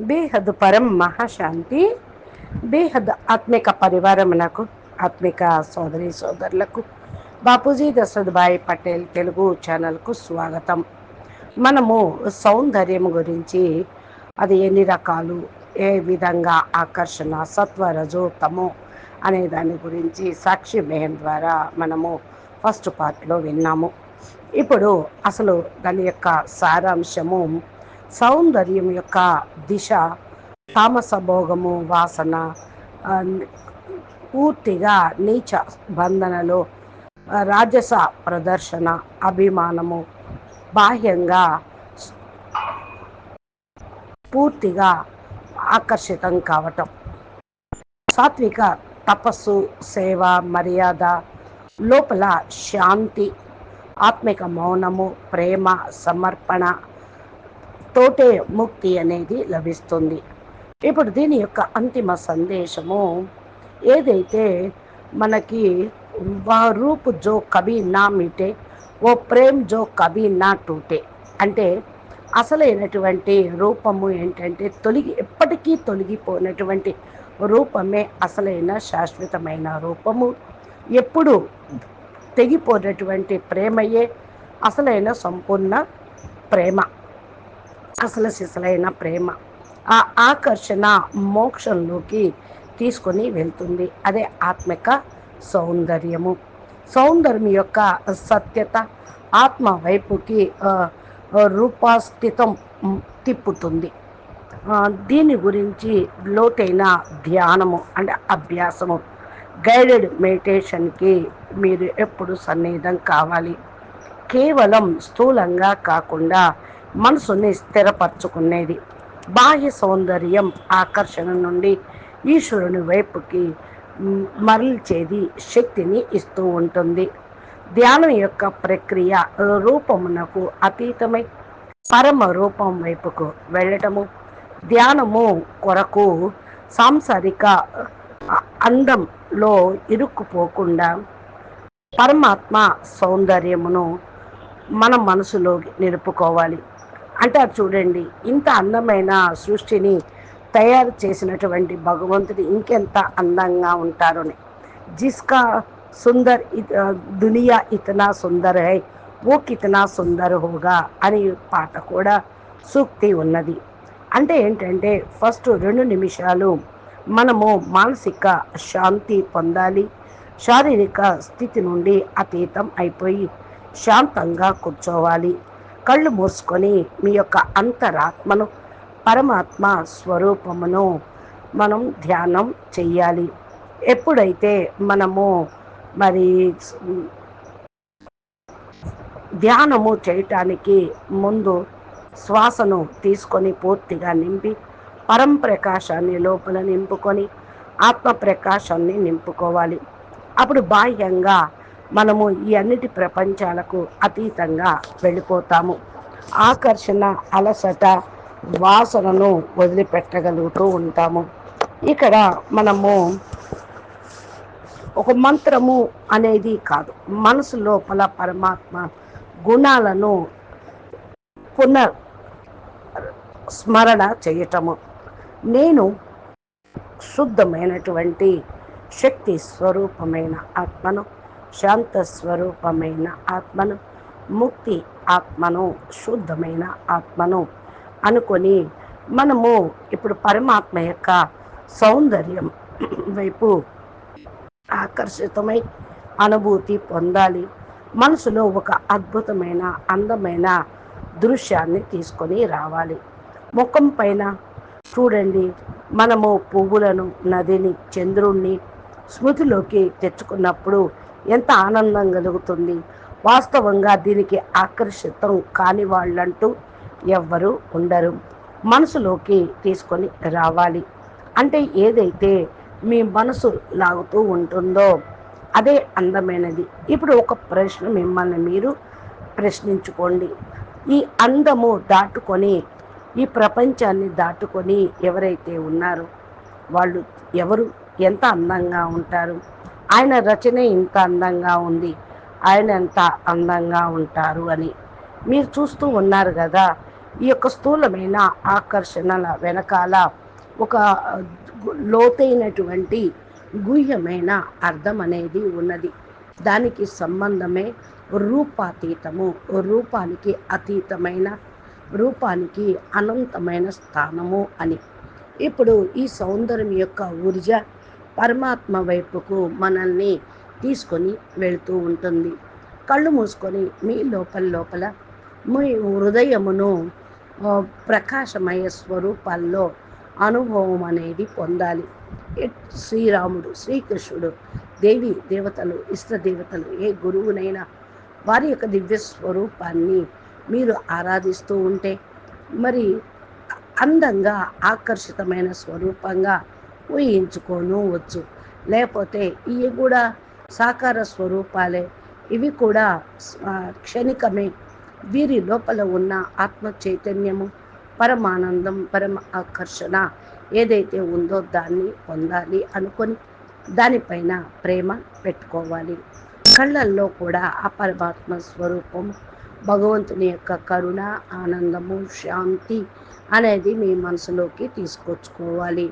బేహద్ పరం మహాశాంతి. బేహద్ ఆత్మిక పరివారమునకు, ఆత్మిక సోదరి సోదరులకు బాపూజీ దశరథ్ భాయ్ పటేల్ తెలుగు ఛానల్కు స్వాగతం. మనము సౌందర్యం గురించి, అది ఎన్ని రకాలు, ఏ విధంగా ఆకర్షణ, సత్వ, రజో, తమో అనే దాని గురించి సాక్షి బెహన్ ద్వారా మనము ఫస్ట్ పార్ట్లో విన్నాము. ఇప్పుడు అసలు దాని యొక్క సారాంశము, సౌందర్యం యొక్క దిశ తామస భోగము, వాసన, పూర్తిగా నీచ బంధనలో, రాజస ప్రదర్శన, అభిమానము, బాహ్యంగా పూర్తిగా ఆకర్షితం కావటం, సాత్విక తపస్సు, సేవ, మర్యాద, లోపల శాంతి, ఆత్మిక మౌనము, ప్రేమ, సమర్పణ తోటే ముక్తి అనేది లభిస్తుంది. ఇప్పుడు దీని యొక్క అంతిమ సందేశము ఏదైతే మనకి, రూప్ జో కభీ నా మిటే ఓ ప్రేమ్ జో కభీ నా టూటే, అంటే అసలైనటువంటి రూపము ఏంటంటే ఎప్పటికీ తొలగిపోయినటువంటి రూపమే అసలైన శాశ్వతమైన రూపము. ఎప్పుడు తెగిపోయినటువంటి ప్రేమయే అసలైన సంపూర్ణ ప్రేమ, అసలు సిసలైన ప్రేమ. ఆ ఆకర్షణ మోక్షంలోకి తీసుకొని వెళ్తుంది. అదే ఆత్మిక సౌందర్యము. సౌందర్యం యొక్క సత్యత ఆత్మ వైపుకి రూపాస్థితం తిప్పుతుంది. దీని గురించి లోతైన ధ్యానము అంటే అభ్యాసము, గైడెడ్ మెడిటేషన్కి మీరు ఎప్పుడు సన్నిహితం కావాలి. కేవలం స్థూలంగా కాకుండా మనసుని స్థిరపరచుకునేది. బాహ్య సౌందర్యం ఆకర్షణ నుండి ఈశ్వరుని వైపుకి మరల్చేది శక్తిని ఇస్తూ ఉంటుంది. ధ్యానం యొక్క ప్రక్రియ రూపమునకు అతీతమై పరమ రూపం వైపుకు వెళ్ళటము. ధ్యానము కొరకు సాంసారిక అందంలో ఇరుక్కుపోకుండా పరమాత్మ సౌందర్యమును మన మనసులో నిలుపుకోవాలి. అంటారు చూడండి, ఇంత అందమైన సృష్టిని తయారు చేసినటువంటి భగవంతుడు ఇంకెంత అందంగా ఉంటారని. జిస్కా సుందర్ దునియా ఇతనా సుందర్ హై ఓ కితనా సుందర్ హోగా అని పాట కూడా సూక్తి ఉన్నది. అంటే ఏంటంటే ఫస్ట్ 2 నిమిషాలు మనము మానసిక శాంతి పొందాలి. శారీరక స్థితి నుండి అతీతం అయిపోయి శాంతంగా కూర్చోవాలి. కళ్ళు మూసుకొని మీ యొక్క అంతరాత్మను, పరమాత్మ స్వరూపమును మనం ధ్యానం చెయ్యాలి. ఎప్పుడైతే మనము ధ్యానము చేయటానికి ముందు శ్వాసను తీసుకొని పూర్తిగా నింపి పరంప్రకాశాన్ని లోపల నింపుకొని ఆత్మ ప్రకాశాన్ని నింపుకోవాలి. అప్పుడు బాహ్యంగా మనము ఈ అన్నిటి ప్రపంచాలకు అతీతంగా వెళ్ళిపోతాము. ఆకర్షణ, అలసట, వాసనను వదిలిపెట్టగలుగుతూ ఉంటాము. ఇక్కడ మనము ఒక మంత్రము అనేది కాదు, మనసు లోపల పరమాత్మ గుణాలను పునర్ స్మరణ చేయటము. నేను శుద్ధమైనటువంటి శక్తి స్వరూపమైన ఆత్మను, శాంత స్వరూపమైన ఆత్మను, ముక్తి ఆత్మను, శుద్ధమైన ఆత్మను అనుకొని మనము ఇప్పుడు పరమాత్మ యొక్క సౌందర్యం వైపు ఆకర్షితమై అనుభూతి పొందాలి. మనసులో ఒక అద్భుతమైన అందమైన దృశ్యాన్ని తీసుకొని రావాలి. ముఖం పైన చూడండి, మనము పువ్వులను, నదిని, చంద్రుణ్ణి స్మృతిలోకి తెచ్చుకున్నప్పుడు ఎంత ఆనందం కలుగుతుంది. వాస్తవంగా దీనికి ఆకర్షితం కాని వాళ్ళంటూ ఎవ్వరూ ఉండరు. మనసులోకి తీసుకొని రావాలి. అంటే ఏదైతే మీ మనసు లాగుతూ ఉంటుందో అదే అందమైనది. ఇప్పుడు ఒక ప్రశ్న మిమ్మల్ని మీరు ప్రశ్నించుకోండి. ఈ అందము దాటుకొని, ఈ ప్రపంచాన్ని దాటుకొని ఎవరైతే ఉన్నారో వాళ్ళు ఎవరు, ఎంత అందంగా ఉంటారు? ఆయన రచనే ఇంత అందంగా ఉంది, ఆయన ఎంత అందంగా ఉంటారు అని మీరు చూస్తూ ఉన్నారు కదా. ఈ యొక్క స్థూలమైన ఆకర్షణల వెనకాల ఒక లోతైనటువంటి గుహ్యమైన అర్థం అనేది ఉన్నది. దానికి సంబంధమే రూపాతీతము. రూపానికి అతీతమైన, రూపానికి అనంతమైన స్థానము అని. ఇప్పుడు ఈ సౌందర్యం యొక్క ఊర్జ పరమాత్మ వైపుకు మనల్ని తీసుకొని వెళ్తూ ఉంటుంది. కళ్ళు మూసుకొని మీ లోపల మీ హృదయమును ప్రకాశమయ స్వరూపాల్లో అనుభవం అనేది పొందాలి. శ్రీరాముడు, శ్రీకృష్ణుడు, దేవి దేవతలు, ఇష్ట దేవతలు, ఏ గురువునైనా వారి యొక్క దివ్య స్వరూపాన్ని మీరు ఆరాధిస్తూ ఉంటే మరి అందంగా ఆకర్షితమైన స్వరూపంగా ఊహించుకోవచ్చు. లేకపోతే ఇవి కూడా సాకార స్వరూపాలే, ఇవి కూడా క్షణికమే. వీరి లోపల ఉన్న ఆత్మ చైతన్యము, పరమానందం, పరమ ఆకర్షణ ఏదైతే ఉందో దాన్ని పొందాలి అనుకొని దానిపైన ప్రేమ పెట్టుకోవాలి. కళ్ళల్లో కూడా ఆ పరమాత్మ స్వరూపం, భగవంతుని యొక్క కరుణ, ఆనందము, శాంతి అనేది మీ మనసులోకి తీసుకొచ్చుకోవాలి.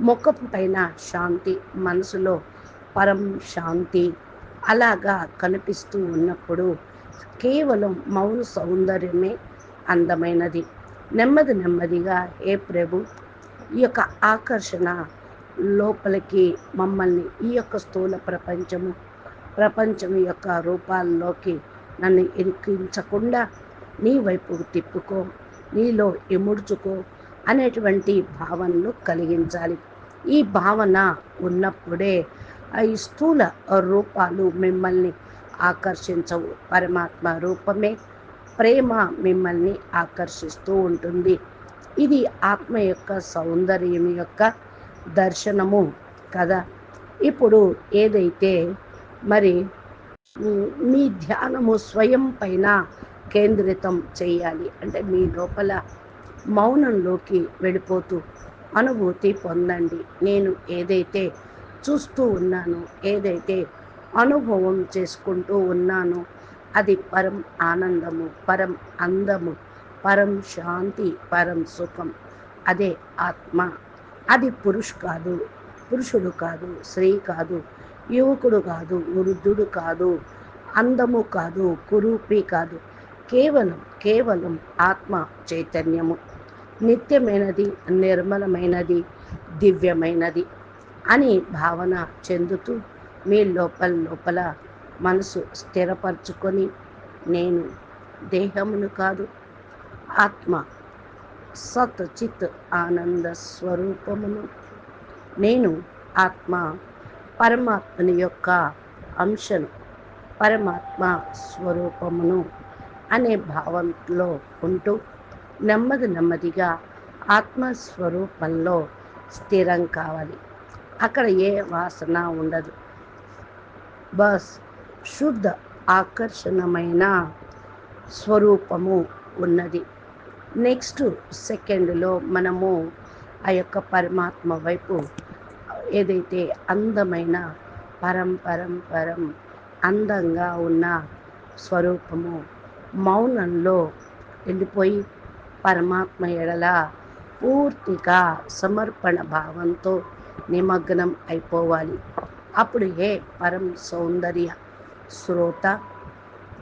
ముఖపు పైన శాంతి, మనసులో పరం శాంతి అలాగా కనిపిస్తూ ఉన్నప్పుడు కేవలం మౌన సౌందర్యమే అందమైనది. నెమ్మదిగా ఏ ప్రభు ఈ యొక్క ఆకర్షణ లోపలికి మమ్మల్ని ఈ యొక్క స్థూల ప్రపంచం యొక్క రూపాల్లోకి నన్ను ఇరికించకుండా నీ వైపుకు తిప్పుకో, నీలో ఇముడ్చుకో అనేటువంటి భావనను కలిగించాలి. ఈ భావన ఉన్నప్పుడే ఈ స్థూల రూపాలు మిమ్మల్ని ఆకర్షించవు. పరమాత్మ రూపమే ప్రేమ మిమ్మల్ని ఆకర్షిస్తూ ఉంటుంది. ఇది ఆత్మ యొక్క సౌందర్యం యొక్క దర్శనము కదా. ఇప్పుడు ఏదైతే మరి మీ ధ్యానము స్వయం పైన కేంద్రితం చేయాలి. అంటే మీ లోపల మౌనంలోకి వెళ్ళిపోతూ అనుభూతి పొందండి. నేను ఏదైతే చూస్తూ ఉన్నానో, ఏదైతే అనుభవం చేసుకుంటూ ఉన్నానో అది పరం ఆనందము, పరం అందము, పరం శాంతి, పరం సుఖం. అదే ఆత్మ. అది పురుషుడు కాదు, స్త్రీ కాదు, యువకుడు కాదు, వృద్ధుడు కాదు, అందము కాదు, కురూపి కాదు. కేవలం ఆత్మ చైతన్యము. నిత్యమైనది, నిర్మలమైనది, దివ్యమైనది అని భావన చెందుతూ మీ లోపల మనసు స్థిరపరచుకొని నేను దేహమును కాదు, ఆత్మ సత్ చిత్ ఆనంద స్వరూపమును, నేను ఆత్మ పరమాత్మని యొక్క అంశను, పరమాత్మ స్వరూపమును అనే భావంలో ఉంటూ నెమ్మదిగా ఆత్మస్వరూపంలో స్థిరం కావాలి. అక్కడ ఏ వాసన ఉండదు. బస్ శుద్ధ ఆకర్షణమైన స్వరూపము ఉన్నది. నెక్స్ట్ సెకండ్లో మనము ఆ యొక్క పరమాత్మ వైపు ఏదైతే అందమైన పరం అందంగా ఉన్న స్వరూపము మౌనంలో వెళ్ళిపోయి పరమాత్మ ఎడల పూర్తిగా సమర్పణ భావంతో నిమగ్నం అయిపోవాలి. అప్పుడు ఏ పరం సౌందర్య శ్రోత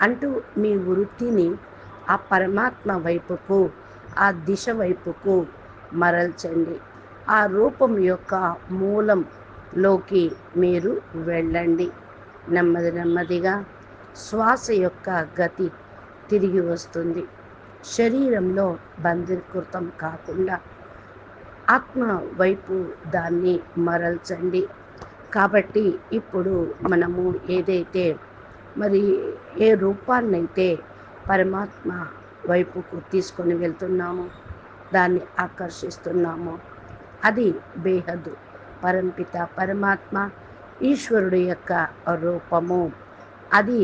అంటూ మీ వృత్తిని ఆ పరమాత్మ వైపుకు, ఆ దిశ వైపుకు మరల్చండి. ఆ రూపం యొక్క మూలంలోకి మీరు వెళ్ళండి. నెమ్మదిగా శ్వాస యొక్క గతి తిరిగి వస్తుంది. శరీరంలో బంధీకృతం కాకుండా ఆత్మ వైపు దాన్ని మరల్చండి. కాబట్టి ఇప్పుడు మనము ఏదైతే మరి ఏ రూపాన్నైతే పరమాత్మ వైపుకు తీసుకొని వెళ్తున్నామో, దాన్ని ఆకర్షిస్తున్నామో అది బేహద్దు పరంపిత పరమాత్మ ఈశ్వరుడు యొక్క రూపము. అది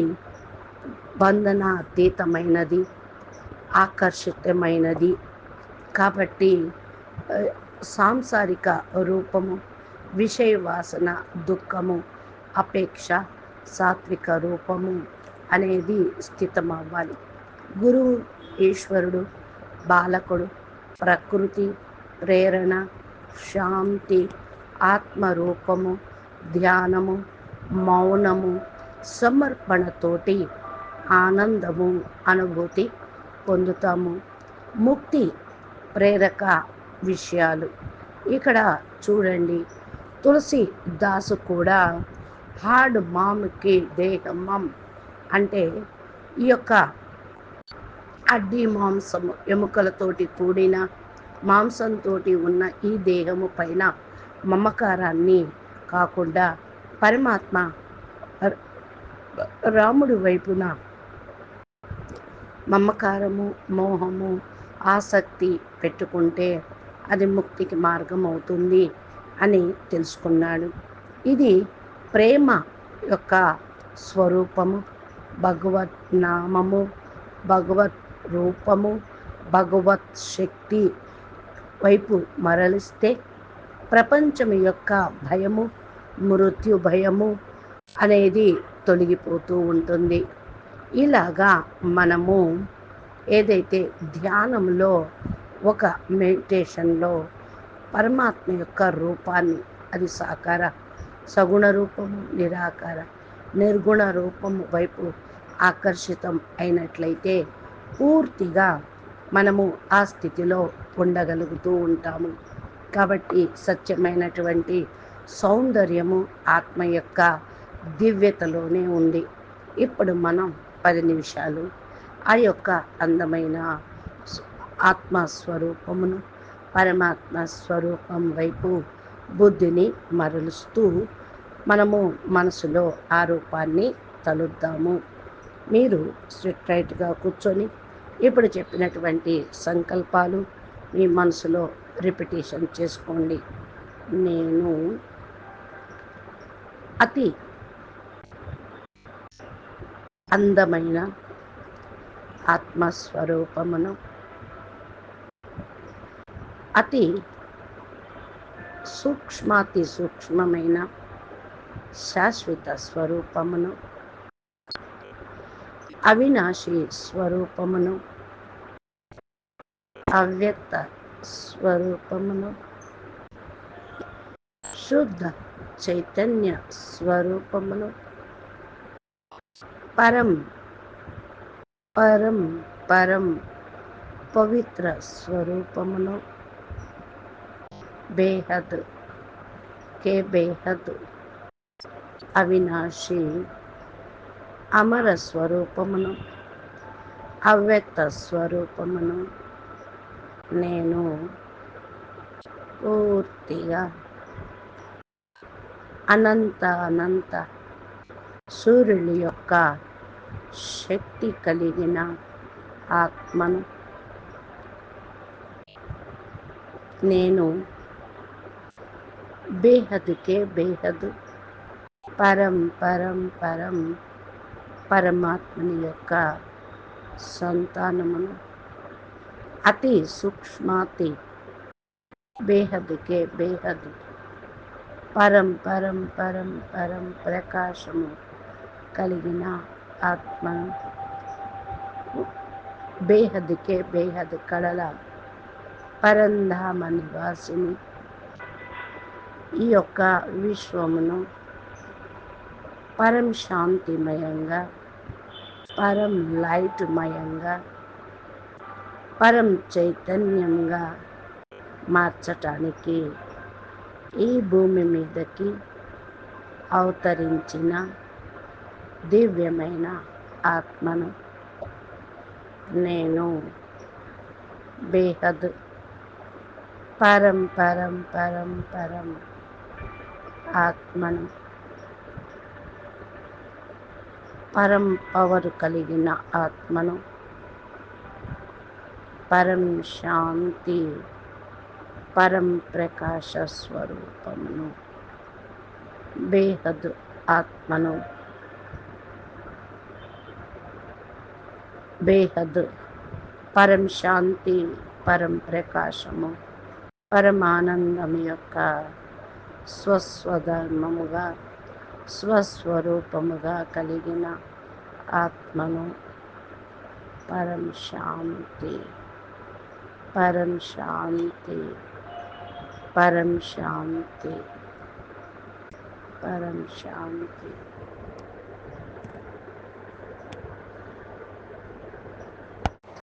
బంధనాతీతమైనది, ఆకర్షితమైనది. కాబట్టి సాంసారిక రూపము, విషయ వాసన, దుఃఖము, అపేక్ష, సాత్విక రూపము అనేది స్థితమవ్వాలి. గురువు, ఈశ్వరుడు, బాలకుడు, ప్రకృతి, ప్రేరణ, శాంతి, ఆత్మరూపము, ధ్యానము, మౌనము, సమర్పణతోటి ఆనందము, అనుభూతి పొందుతాము. ముక్తి ప్రేరక విషయాలు ఇక్కడ చూడండి. తులసి దాసు కూడా హార్డ్ మామ్కి దేహమం అంటే ఈ యొక్క అడ్డి మాంసము, ఎముకలతోటి కూడిన మాంసంతో ఉన్న ఈ దేహము పైన మమకారాన్ని కాకుండా పరమాత్మ రాముడి వైపున మమకారము, మోహము, ఆసక్తి పెట్టుకుంటే అది ముక్తికి మార్గం అవుతుంది అని తెలుసుకున్నాడు. ఇది ప్రేమ యొక్క స్వరూపము, భగవత్ నామము, భగవత్ రూపము, భగవత్ శక్తి వైపు మరలిస్తే ప్రపంచం యొక్క భయము, మృత్యు భయము అనేది తొలగిపోతూ ఉంటుంది. ఇలాగా మనము ఏదైతే ధ్యానంలో ఒక మెడిటేషన్లో పరమాత్మ యొక్క రూపాన్ని, అది సాకార, సగుణ రూపము, నిరాకార, నిర్గుణ రూపము వైపు ఆకర్షితం అయినట్లయితే పూర్తిగా మనము ఆ స్థితిలో ఉండగలుగుతూ ఉంటాము. కాబట్టి సత్యమైనటువంటి సౌందర్యము ఆత్మ యొక్క దివ్యతలోనే ఉంది. ఇప్పుడు మనం 10 నిమిషాలు ఆ యొక్క అందమైన ఆత్మస్వరూపమును, పరమాత్మ స్వరూపం వైపు బుద్ధిని మరలుస్తూ మనము మనసులో ఆ రూపాన్ని తలుద్దాము. మీరు స్ట్రైట్గా కూర్చొని ఇప్పుడు చెప్పినటువంటి సంకల్పాలు మీ మనసులో రిపిటేషన్ చేసుకోండి. నేను అతి అందమైన ఆత్మస్వరూపమును, అతి సూక్ష్మాతి సూక్ష్మమైన శాశ్వత స్వరూపమును, అవినాశి స్వరూపమును, అవ్యక్త స్వరూపమును, శుద్ధ చైతన్య స్వరూపమును, పరం పరం పరం పవిత్ర స్వరూపమును, బేహద్ కే బేహద్ అవినాశి అమర స్వరూపమును, అవ్యక్త స్వరూపమును నేను పూర్తిగా అనంత సూర్యుని యొక్క శక్తి కలిగిన ఆత్మను. నేను బేహద్కే బేహద్ పరం పరమాత్మని యొక్క సంతానమును, అతి సూక్ష్మాతి బేహద్కే బేహద్ పరం ప్రకాశము కలిగిన ఆత్మను, బేహద్కే బేహద్ కళల పరంధామ నివాసిని, ఈ యొక్క విశ్వమును పరం శాంతిమయంగా, పరం లైట్మయంగా, పరం చైతన్యంగా మార్చటానికి ఈ భూమి మీదకి అవతరించిన దివ్యమైన ఆత్మను నేను. బేహద్ పరం ఆత్మను, పరం పవర్ కలిగిన ఆత్మను, పరం శాంతి, పరం ప్రకాశ స్వరూపమును, బేహద్ ఆత్మను, బేహద్ పరం శాంతి, పరం ప్రకాశము, పరమానందం యొక్క స్వస్వధర్మముగా, స్వస్వరూపముగా కలిగిన ఆత్మను, పరం శాంతి, పరం శాంతి, పరం శాంతి, పరం శాంతి.